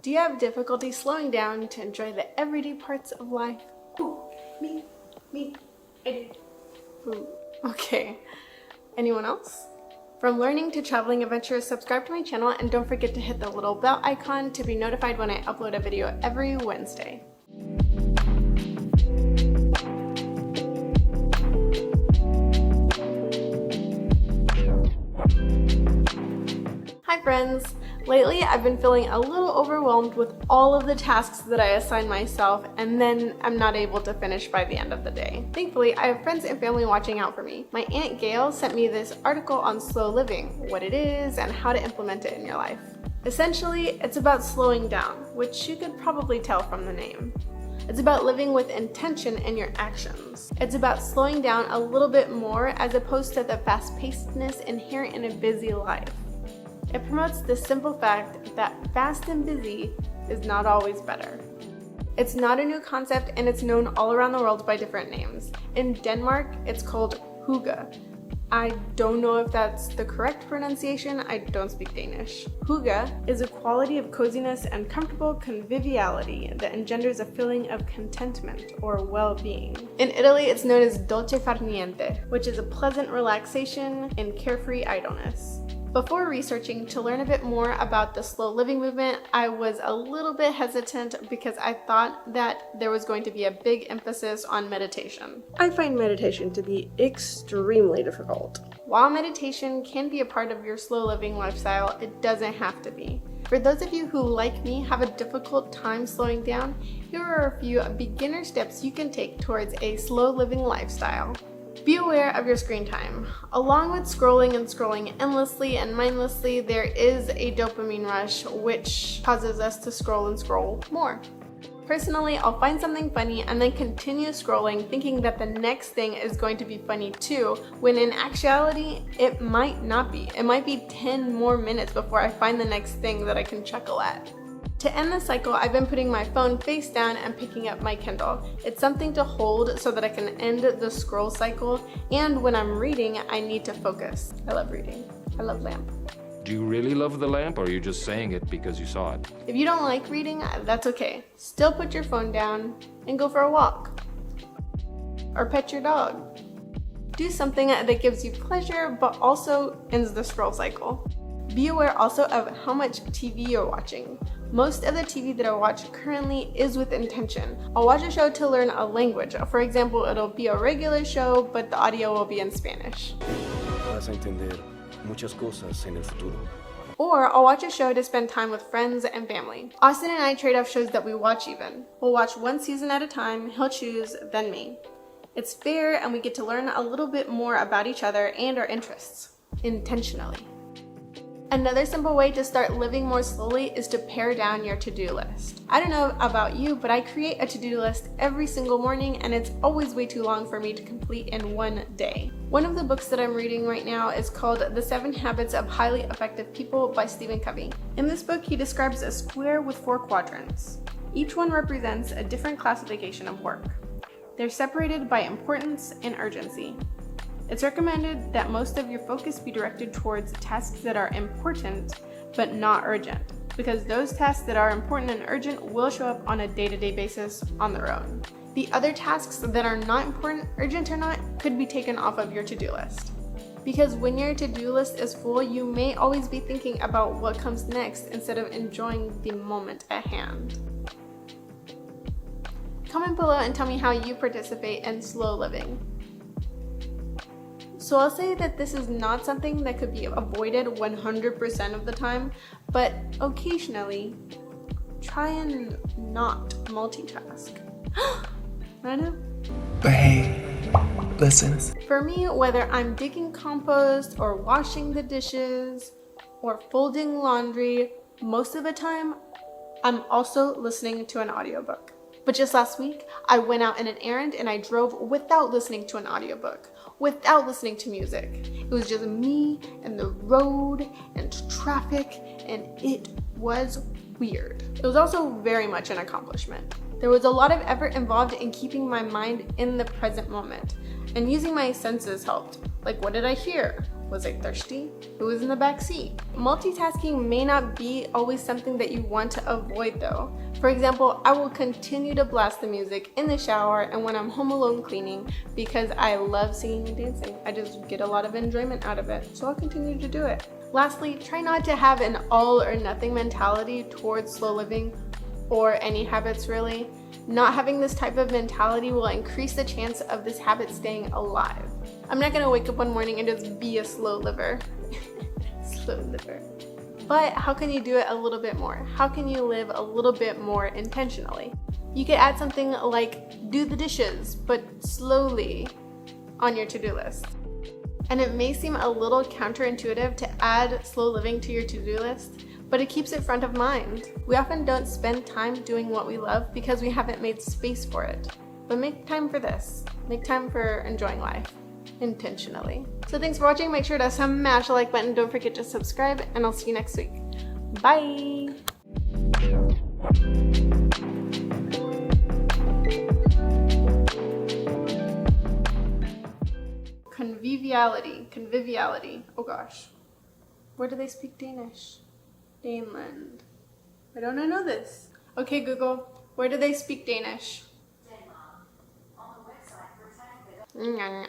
Do you have difficulty slowing down to enjoy the everyday parts of life? Ooh, me, I do. Ooh, okay. Anyone else? From learning to traveling adventures, subscribe to my channel and don't forget to hit the little bell icon to be notified when I upload a video every Wednesday. Hi friends! Lately I've been feeling a little overwhelmed with all of the tasks that I assign myself, and then I'm not able to finish by the end of the day. Thankfully, I have friends and family watching out for me. My Aunt Gail sent me this article on slow living, what it is, and how to implement it in your life. Essentially, it's about slowing down, which you could probably tell from the name. It's about living with intention in your actions. It's about slowing down a little bit more as opposed to the fast-pacedness inherent in a busy life. It promotes the simple fact that fast and busy is not always better. It's not a new concept and it's known all around the world by different names. In Denmark, it's called hygge. I don't know if that's the correct pronunciation, I don't speak Danish. Hygge is a quality of coziness and comfortable conviviality that engenders a feeling of contentment or well-being. In Italy, it's known as dolce far niente, which is a pleasant relaxation and carefree idleness. Before researching to learn a bit more about the slow living movement, I was a little bit hesitant because I thought that there was going to be a big emphasis on meditation. I find meditation to be extremely difficult. While meditation can be a part of your slow living lifestyle, it doesn't have to be. For those of you who, like me, have a difficult time slowing down, here are a few beginner steps you can take towards a slow living lifestyle. Be aware of your screen time. Along with scrolling endlessly and mindlessly, there is a dopamine rush which causes us to scroll more. Personally, I'll find something funny and then continue scrolling thinking that the next thing is going to be funny too, when in actuality, it might not be. It might be 10 more minutes before I find the next thing that I can chuckle at. To end the cycle, I've been putting my phone face down and picking up my Kindle. It's something to hold so that I can end the scroll cycle, and when I'm reading, I need to focus. I love reading. I love lamp. Do you really love the lamp, or are you just saying it because you saw it? If you don't like reading, that's okay. Still put your phone down and go for a walk. Or pet your dog. Do something that gives you pleasure but also ends the scroll cycle. Be aware also of how much TV you're watching. Most of the TV that I watch currently is with intention. I'll watch a show to learn a language. For example, it'll be a regular show, but the audio will be in Spanish. Vas a entender muchas cosas en el futuro. Or I'll watch a show to spend time with friends and family. Austin and I trade off shows that we watch even. We'll watch one season at a time, he'll choose, then me. It's fair and we get to learn a little bit more about each other and our interests, intentionally. Another simple way to start living more slowly is to pare down your to-do list. I don't know about you, but I create a to-do list every single morning and it's always way too long for me to complete in one day. One of the books that I'm reading right now is called The 7 Habits of Highly Effective People by Stephen Covey. In this book, he describes a square with 4 quadrants. Each one represents a different classification of work. They're separated by importance and urgency. It's recommended that most of your focus be directed towards tasks that are important but not urgent, because those tasks that are important and urgent will show up on a day-to-day basis on their own. The other tasks that are not important, urgent or not, could be taken off of your to-do list. Because when your to-do list is full, you may always be thinking about what comes next instead of enjoying the moment at hand. Comment below and tell me how you participate in slow living. So I'll say that this is not something that could be avoided 100% of the time, but occasionally, try and not multitask. I know. But hey, listen. For me, whether I'm digging compost or washing the dishes or folding laundry, most of the time, I'm also listening to an audiobook. But just last week, I went out on an errand and I drove without listening to an audiobook, without listening to music. It was just me and the road and traffic, and it was weird. It was also very much an accomplishment. There was a lot of effort involved in keeping my mind in the present moment, and using my senses helped. Like, what did I hear? Was I thirsty? Who was in the back seat? Multitasking may not be always something that you want to avoid though. For example, I will continue to blast the music in the shower and when I'm home alone cleaning because I love singing and dancing. I just get a lot of enjoyment out of it, so I'll continue to do it. Lastly, try not to have an all or nothing mentality towards slow living or any habits really. Not having this type of mentality will increase the chance of this habit staying alive. I'm not gonna wake up one morning and just be a slow liver. Slow liver. But how can you do it a little bit more? How can you live a little bit more intentionally? You could add something like do the dishes, but slowly on your to-do list. And it may seem a little counterintuitive to add slow living to your to-do list, but it keeps it front of mind. We often don't spend time doing what we love because we haven't made space for it. But make time for this. Make time for enjoying life intentionally. So thanks for watching. Make sure to smash the like button. Don't forget to subscribe, and I'll see you next week. Bye! Conviviality. Oh gosh. Where do they speak Danish? Daneland. Why don't I know this? Okay, Google, where do they speak Danish? Denmark. On the website for example.